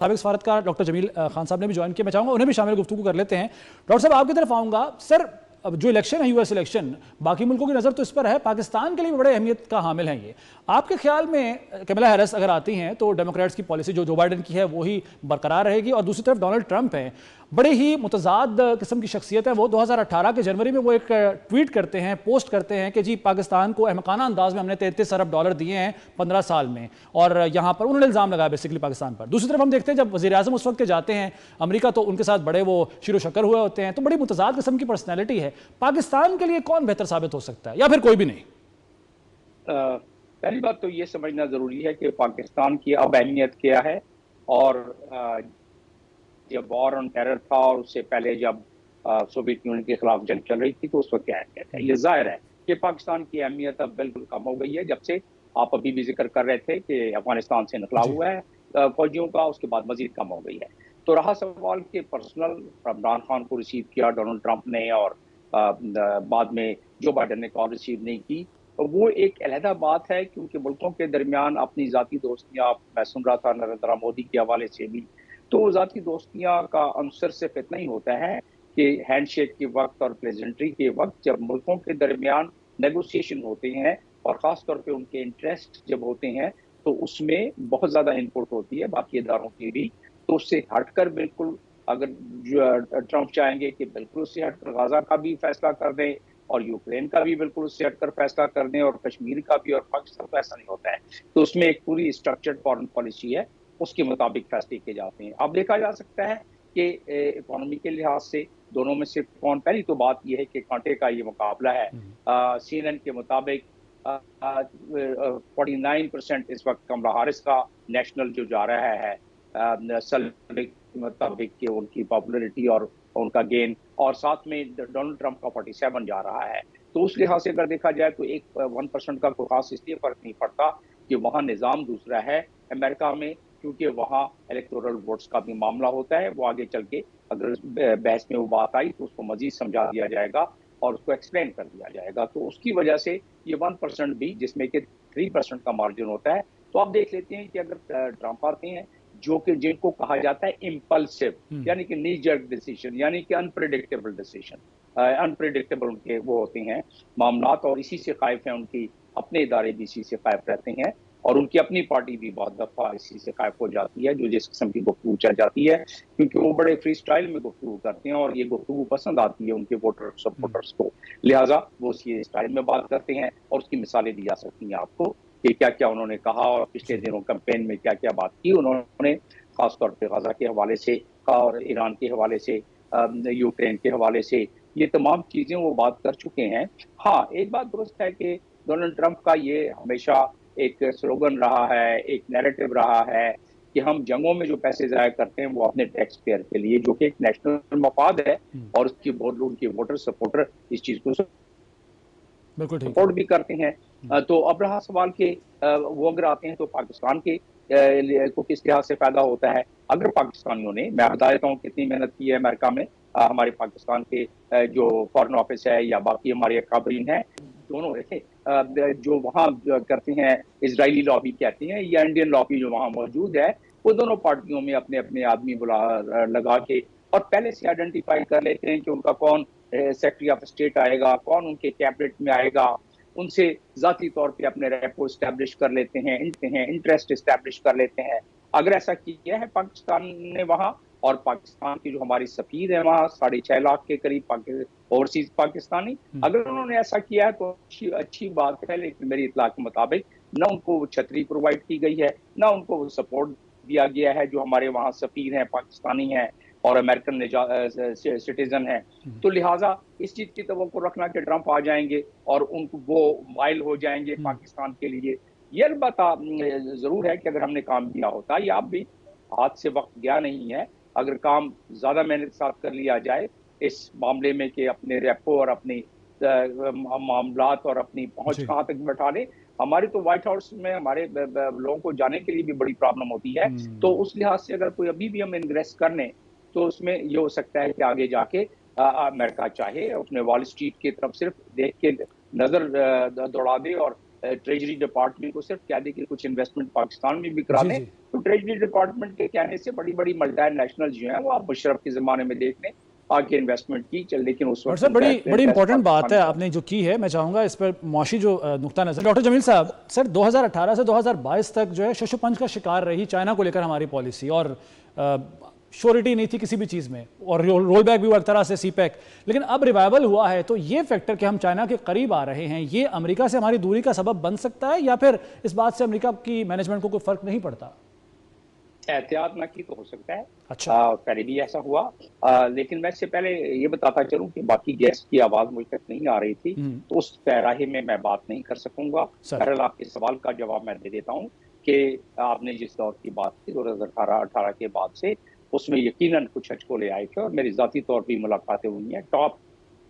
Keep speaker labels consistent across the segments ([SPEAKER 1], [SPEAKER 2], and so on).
[SPEAKER 1] साबिक सफारतकार डॉक्टर जमील खान साहब ने भी ज्वाइन किया। मैं चाहूंगा उन्हें भी शामिल गुफ्तगू कर लेते हैं। डॉक्टर साहब आपकी तरफ आऊंगा। सर, अब जो इलेक्शन है, यूएस इलेक्शन, बाकी मुल्कों की नज़र तो इस पर है, पाकिस्तान के लिए भी बड़े अहमियत का हामिल है ये। आपके ख्याल में कमला हैरिस अगर आती हैं तो डेमोक्रेट्स की पॉलिसी जो बाइडेन की है वो ही बरकरार रहेगी, और दूसरी तरफ डोनाल्ड ट्रंप हैं, बड़े ही मुतजाद किस्म की शख्सियत है वो। 2018 के जनवरी में वो एक ट्वीट करते हैं, पोस्ट करते हैं कि जी पाकिस्तान को अहमकाना अंदाज में हमने 33 अरब डॉलर दिए हैं 15 साल में, और यहाँ पर उन्होंने इल्ज़ाम लगाया बेसिकली पाकिस्तान पर। दूसरी तरफ हम देखते हैं जब वज़ीर आज़म उस वक्त के जाते हैं अमेरिका तो उनके साथ बड़े वो शिरो शक्कर हुए होते हैं। तो बड़ी मुतजाद किस्म की पर्सनैलिटी है। पाकिस्तान के लिए कौन बेहतर साबित हो सकता है, या फिर कोई भी नहीं?
[SPEAKER 2] पहली बात तो ये समझना ज़रूरी है कि पाकिस्तान की अब अहमियत क्या है, और जब वॉर ऑन टेरर था और उससे पहले जब सोवियत यूनियन के खिलाफ जंग चल रही थी तो उस वक्त क्या अहमियत है। ये जाहिर है कि पाकिस्तान की अहमियत अब बिल्कुल कम हो गई है। जब से आप अभी भी जिक्र कर रहे थे कि अफगानिस्तान से निकला हुआ है फौजियों का, उसके बाद मजीद कम हो गई है। तो रहा सवाल कि पर्सनल इमरान खान को रिसीव किया डोनाल्ड ट्रंप ने, और बाद में जो बाइडेन ने कॉल रिसीव नहीं की, तो वो एक अलहदा बात है, क्योंकि मुल्कों के दरमियान अपनी ज़ाती दोस्तियाँ, मैं सुन रहा था नरेंद्र मोदी के हवाले से भी, तो ज़ाती दोस्तियाँ का अंसर सिर्फ इतना ही होता है कि हैंडशेक के वक्त और प्रेजेंट्री के वक्त जब मुल्कों के दरमियान नेगोशिएशन होते हैं, और ख़ास तौर पे उनके इंटरेस्ट जब होते हैं, तो उसमें बहुत ज़्यादा इनपुट होती है बाकी इदारों की भी। तो उससे हटकर बिल्कुल, अगर ट्रंप चाहेंगे कि बिल्कुल उससे हटकर गाजा का भी फैसला कर दें, और यूक्रेन का भी बिल्कुल उससे हटकर फैसला कर दें, और कश्मीर का भी, और पाकिस्तान का ऐसा नहीं होता है। तो उसमें एक पूरी स्ट्रक्चर्ड फॉरेन पॉलिसी है, उसके मुताबिक फैसले किए जाते हैं। अब देखा जा सकता है कि इकोनॉमी के लिहाज से दोनों में से कौन, पहली तो बात यह है कि कांटे का ये मुकाबला है। CNN के मुताबिक 49% इस वक्त कमला हैरिस का नेशनल जो जा रहा है, सर्वे के मुताबिक कि उनकी पॉपुलैरिटी और उनका गेन, और साथ में डोनाल्ड ट्रंप का 47 जा रहा है। तो उस लिहाज से अगर देखा जाए तो एक 1% का कोई खास इसलिए फर्क नहीं पड़ता कि वहाँ निज़ाम दूसरा है अमेरिका में, क्योंकि वहाँ इलेक्टोरल वोट्स का भी मामला होता है। वो आगे चल के अगर बहस में वो बात आई तो उसको मजीद समझा दिया जाएगा और उसको एक्सप्लेन कर दिया जाएगा। तो उसकी वजह से ये 1% भी, जिसमें कि 3% का मार्जिन होता है। तो आप देख लेते हैं कि अगर ट्रंप आते हैं, जो कि जिनको कहा जाता है इम्पल्सिव, यानी कि नी जर्क डिसीजन, यानी कि अनप्रेडिक्टेबल डिसीजन, अनप्रेडिक्टेबल उनके वो होते हैं मामलात, और इसी से खाइफ है उनकी अपने इदारे भी इसी से खाइफ रहते हैं, और उनकी अपनी पार्टी भी बहुत दफा इसी से खाइफ हो जाती है, जो जिस किस्म की गुफ्तगू चल जाती है, क्योंकि वो बड़े फ्री स्टाइल में गुफ्तगू करते हैं, और ये गुफ्तगू पसंद आती है उनके वोटर सपोर्टर्स को। लिहाजा वो इसी स्टाइल में बात करते हैं, और उसकी मिसालें दी जा सकती हैं आपको कि क्या क्या उन्होंने कहा, और पिछले दिनों कैंपेन में क्या क्या बात की उन्होंने, खासतौर पर गाजा के हवाले से और ईरान के हवाले से, यूक्रेन के हवाले से, ये तमाम चीजें वो बात कर चुके हैं। हाँ, एक बात दुरुस्त है कि डोनाल्ड ट्रंप का ये हमेशा एक स्लोगन रहा है, एक नैरेटिव रहा है कि हम जंगों में जो पैसे ज़ाया करते हैं वो अपने टैक्स पेयर के लिए, जो कि एक नेशनल मफाद है, और उसकी बहुत उनके वोटर सपोर्टर इस चीज को सपोर्ट भी करते हैं। तो अब रहा सवाल कि वो अगर आते हैं तो पाकिस्तान के को किस लिहाज से फायदा होता है। अगर पाकिस्तानियों ने, मैं बता देता हूँ कितनी मेहनत की है अमेरिका में, हमारे पाकिस्तान के जो फॉरेन ऑफिस है या बाकी हमारे अकाबरीन है, दोनों जो वहाँ करते हैं, इजरायली लॉबी कहते हैं या इंडियन लॉबी जो वहाँ मौजूद है, वो दोनों पार्टियों में अपने अपने आदमी लगा के और पहले से आइडेंटिफाई कर लेते हैं कि उनका कौन सेक्रेटरी ऑफ स्टेट आएगा, कौन उनके कैबिनेट में आएगा, उनसे जाती तौर पे अपने रेपो स्टैब्लिश कर लेते हैं, इंटरेस्ट स्टैब्लिश कर लेते हैं। अगर ऐसा किया है पाकिस्तान ने वहाँ, और पाकिस्तान की जो हमारी सफीर है वहाँ 6.5 लाख के करीब ओवरसीज पाकिस्तानी, अगर उन्होंने ऐसा किया है तो अच्छी बात है। लेकिन मेरी इतला के मुताबिक न उनको छतरी प्रोवाइड की गई है, न उनको सपोर्ट दिया गया है जो हमारे वहाँ सफीर हैं, पाकिस्तानी हैं और अमेरिकन सिटीजन है। तो लिहाजा इस चीज की तवक्को रखना कि ट्रंप आ जाएंगे और उनको वो माइल हो जाएंगे पाकिस्तान के लिए, ये अलबत्ता जरूर है कि अगर हमने काम किया होता, या अब भी हाथ से वक्त गया नहीं है, अगर काम ज्यादा मेहनत के साथ कर लिया जाए इस मामले में कि अपने रेपो और अपनी मामलात और अपनी पहुंच कहाँ तक बैठा ले। हमारे तो व्हाइट हाउस में हमारे लोगों को जाने के लिए भी बड़ी प्रॉब्लम होती है। तो उस लिहाज से अगर कोई अभी भी हम इन्वेस्ट कर लें तो उसमें ये हो सकता है कि आगे जाके अमेरिका चाहे उसने वॉल स्ट्रीट की तरफ सिर्फ देख के नजर दौड़ा दे और ट्रेजरी डिपार्टमेंट को सिर्फ कह दे कि कुछ इन्वेस्टमेंट पाकिस्तान में भी करा
[SPEAKER 1] जी
[SPEAKER 2] दें,
[SPEAKER 1] जी।
[SPEAKER 2] तो ट्रेजरी डिपार्टमेंट के कहने से बड़ी बड़ी मल्टीनेशनल जो है वो आप मुशर्रफ के जमाने में देख लें, आगे इन्वेस्टमेंट की चल, लेकिन उस
[SPEAKER 1] डॉक्टर
[SPEAKER 2] वक्त
[SPEAKER 1] साहब
[SPEAKER 2] उनका
[SPEAKER 1] बड़ी बड़ी
[SPEAKER 2] इंटरेस्ट
[SPEAKER 1] इंपॉर्टेंट बात
[SPEAKER 2] पाकिस्तान
[SPEAKER 1] है
[SPEAKER 2] में था।
[SPEAKER 1] आपने जो की है, मैं चाहूंगा इस पर मौशी जो नुक्ता नजर। डॉक्टर जमील साहब, सर 2018 से 2022 तक जो है शशुपंच का शिकार रही चाइना को लेकर हमारी पॉलिसी, और श्योरिटी नहीं थी किसी भी चीज़ में, और रोल बैक भी हुआ एक तरह से सीपैक। लेकिन अब रिवाइवल हुआ है, तो ये फैक्टर कि हम चाइना के करीब आ रहे हैं, ये अमेरिका से हमारी दूरी का सबब बन सकता है, या फिर इस बात से अमेरिका की मैनेजमेंट को कोई फर्क नहीं पड़ता?
[SPEAKER 2] एहतियात ना की तो हो सकता है।
[SPEAKER 1] अच्छा।
[SPEAKER 2] पहले भी ऐसा हुआ। लेकिन मैं इससे पहले ये बताता चलूं कि बाकी गेस्ट की आवाज मुझ तक नहीं आ रही थी, तो उस पैराहे में मैं बात नहीं कर सकूंगा।
[SPEAKER 1] सर।
[SPEAKER 2] बहरहाल आपके सवाल का जवाब मैं दे देता हूं कि आपने जिस दौर की बात की 2018 के बाद से, उसमें यकीनन कुछ अचकोले आए थे और मेरी जाती तौर पर मुलाकातें हुई हैं टॉप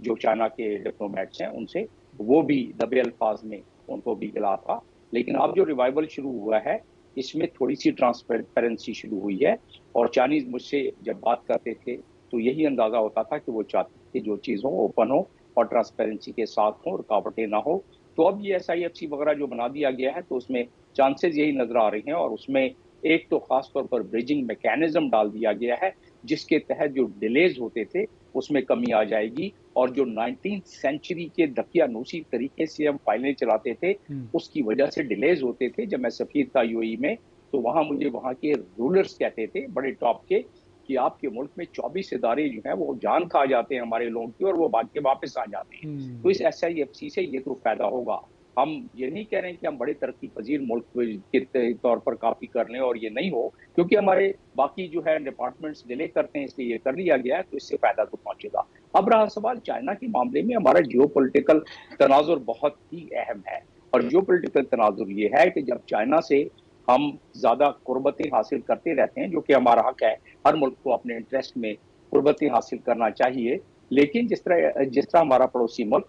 [SPEAKER 2] जो चाइना के डिप्लोमेट्स हैं उनसे, वो भी दबे अल्फाज में उनको भी गिला था। लेकिन अब जो रिवाइवल शुरू हुआ है, इसमें थोड़ी सी ट्रांसपेरेंसी शुरू हुई है, और चाइनीज मुझसे जब बात करते थे तो यही अंदाजा होता था कि वो चाहते थे जो चीज़ हो ओपन हो और ट्रांसपेरेंसी के साथ हो, रुकावटें ना हो। तो अब ये SIFC वगैरह जो बना दिया गया है, तो उसमें चांसेस यही नजर आ रही हैं, और उसमें एक तो खास तौर पर ब्रिजिंग मैकेनिज्म डाल दिया गया है, जिसके तहत जो डिलेज होते थे उसमें कमी आ जाएगी, और जो 19th सेंचुरी के दकियानूसी तरीके से हम फाइलें चलाते थे, उसकी वजह से डिलेज होते थे। जब मैं सफीर था UAE में, तो वहां मुझे वहां के रूलर्स कहते थे बड़े टॉप के कि आपके मुल्क में 24 इदारे जो है वो जान खा जाते हैं हमारे लोगों की, और वो भाग के वापस आ जाते हैं। तो इस SIFC से ये तो फायदा होगा। हम ये नहीं कह रहे हैं कि हम बड़े तरक्की पजीर मुल्क के तौर पर काफी कर लें और ये नहीं हो, क्योंकि हमारे बाकी जो है डिपार्टमेंट्स डिले करते हैं, इसलिए ये कर लिया गया है, तो इससे फायदा तो पहुंचेगा। अब रहा सवाल चाइना के मामले में, हमारा जियोपॉलिटिकल तनाजुर बहुत ही अहम है, और जियोपॉलिटिकल तनाजुर ये है कि जब चाइना से हम ज्यादा कुर्बतें हासिल करते रहते हैं, जो कि हमारा हक है, हर मुल्क को अपने इंटरेस्ट में कुर्बतें हासिल करना चाहिए, लेकिन जिस तरह हमारा पड़ोसी मुल्क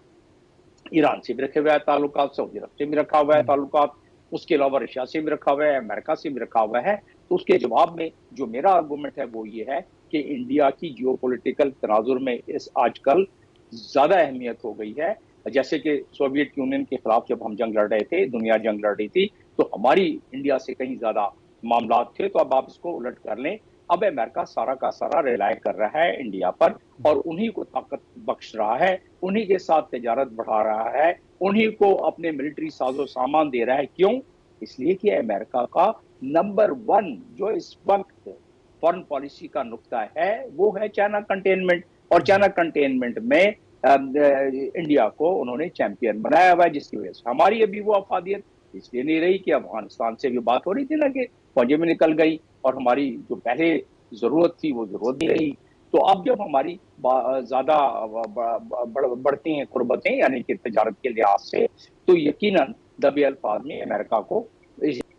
[SPEAKER 2] ईरान से भी रखे हुआ है ताल्लुकात, सऊदी अरब से भी रखा हुआ है ताल्लुकात, उसके अलावा रशिया से भी रखा हुआ है, अमेरिका से भी रखा हुआ है, तो उसके जवाब में जो मेरा आर्गूमेंट है वो ये है कि इंडिया की जियोपॉलिटिकल तनाजुर में इस आजकल ज्यादा अहमियत हो गई है। जैसे कि सोवियत यूनियन के खिलाफ जब हम जंग लड़ रहे थे, दुनिया जंग लड़ रही थी, तो हमारी इंडिया से कहीं ज्यादा मामला थे। तो अब आप इसको उलट कर लें, अब अमेरिका सारा का सारा रिलाय कर रहा है इंडिया पर, और उन्हीं को ताकत बख्श रहा है, उन्हीं के साथ तिजारत बढ़ा रहा है, उन्हीं को अपने मिलिट्री साजो सामान दे रहा है। क्यों? इसलिए कि अमेरिका का नंबर 1 जो इस वक्त फॉरेन पॉलिसी का नुक्ता है वो है चाइना कंटेनमेंट, और चाइना कंटेनमेंट में इंडिया को उन्होंने चैंपियन बनाया हुआ है, जिसकी वजह से हमारी अभी वो अफादियत इसलिए नहीं रही कि अफगानिस्तान से भी बात हो रही थी ना कि फौजें में निकल गई, और हमारी जो पहले जरूरत थी वो जरूरत नहीं रही। तो अब जब हमारी ज्यादा बढ़ती हैं कुर्बतें, यानी कि तजारत के लिहाज से, तो यकीनन दबे अल्फाज में अमेरिका को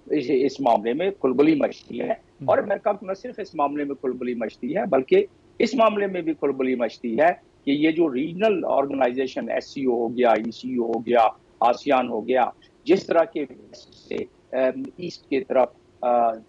[SPEAKER 2] इस मामले में खुलबली मचती है, और अमेरिका को न सिर्फ इस मामले में खुलबली मचती है, बल्कि इस मामले में भी खुलबली मचती है कि ये जो रीजनल ऑर्गेनाइजेशन SCO हो गया, ECO हो गया, आसियान हो गया, जिस तरह के से ईस्ट की तरफ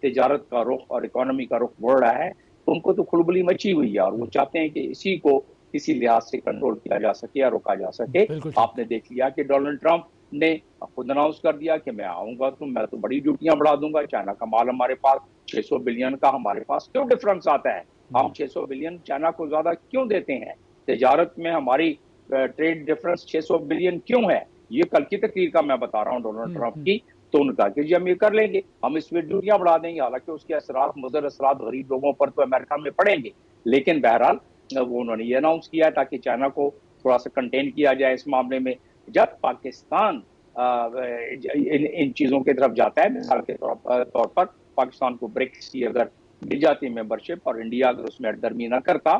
[SPEAKER 2] तिजारत का रुख और इकोनॉमी का रुख बढ़ रहा है, तो उनको तो खुलबली मची हुई है, और वो चाहते हैं कि इसी को किसी लिहाज से कंट्रोल किया जा सके या रोका जा सके। आपने देख लिया कि डोनाल्ड ट्रंप ने खुद अनाउंस कर दिया कि मैं आऊंगा तो मैं तो बड़ी ड्यूटियां बढ़ा दूंगा, चाइना का माल हमारे पास 600 बिलियन का, हमारे पास क्यों डिफरेंस आता है, हम 600 बिलियन चाइना को ज्यादा क्यों देते हैं, तिजारत में हमारी ट्रेड डिफरेंस 600 बिलियन क्यों है। ये कल की तकरीर का मैं बता रहा हूँ डोनाल्ड ट्रंप की। तो उनका कि जी हम ये कर लेंगे, हम इस पर ड्यूटियां बढ़ा देंगे, हालांकि उसके असरात मुज़र असरात गरीब लोगों पर तो अमेरिका में पड़ेंगे, लेकिन बहरहाल वो उन्होंने ये अनाउंस किया ताकि चाइना को थोड़ा सा कंटेन किया जाए इस मामले में। जब पाकिस्तान इन चीजों की तरफ जाता है, मिसाल के तौर पर पाकिस्तान को ब्रिक्स की अगर मिल जाती मेंबरशिप और इंडिया अगर उसमें अडदरमी न करता,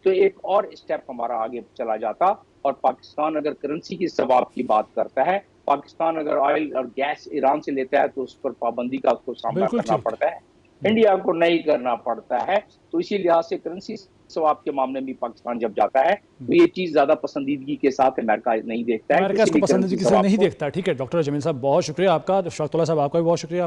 [SPEAKER 2] तो एक और स्टेप हमारा आगे चला जाता, और पाकिस्तान अगर करेंसी की सवाब की बात करता है, पाकिस्तान अगर ऑयल और गैस ईरान से लेता है तो उस पर पाबंदी का उसको सामना करना पड़ता है, इंडिया को नहीं करना पड़ता है। तो इसी लिहाज से करेंसी सवाब के मामले में पाकिस्तान जब जाता है तो ये चीज ज्यादा पसंदीदगी के साथ अमेरिका नहीं देखता है,
[SPEAKER 1] अमेरिका इसको पसंदीदगी से नहीं देखता। ठीक है डॉक्टर जमील साहब, बहुत शुक्रिया आपका। शौकतुल्लाह साहब आपका भी बहुत शुक्रिया।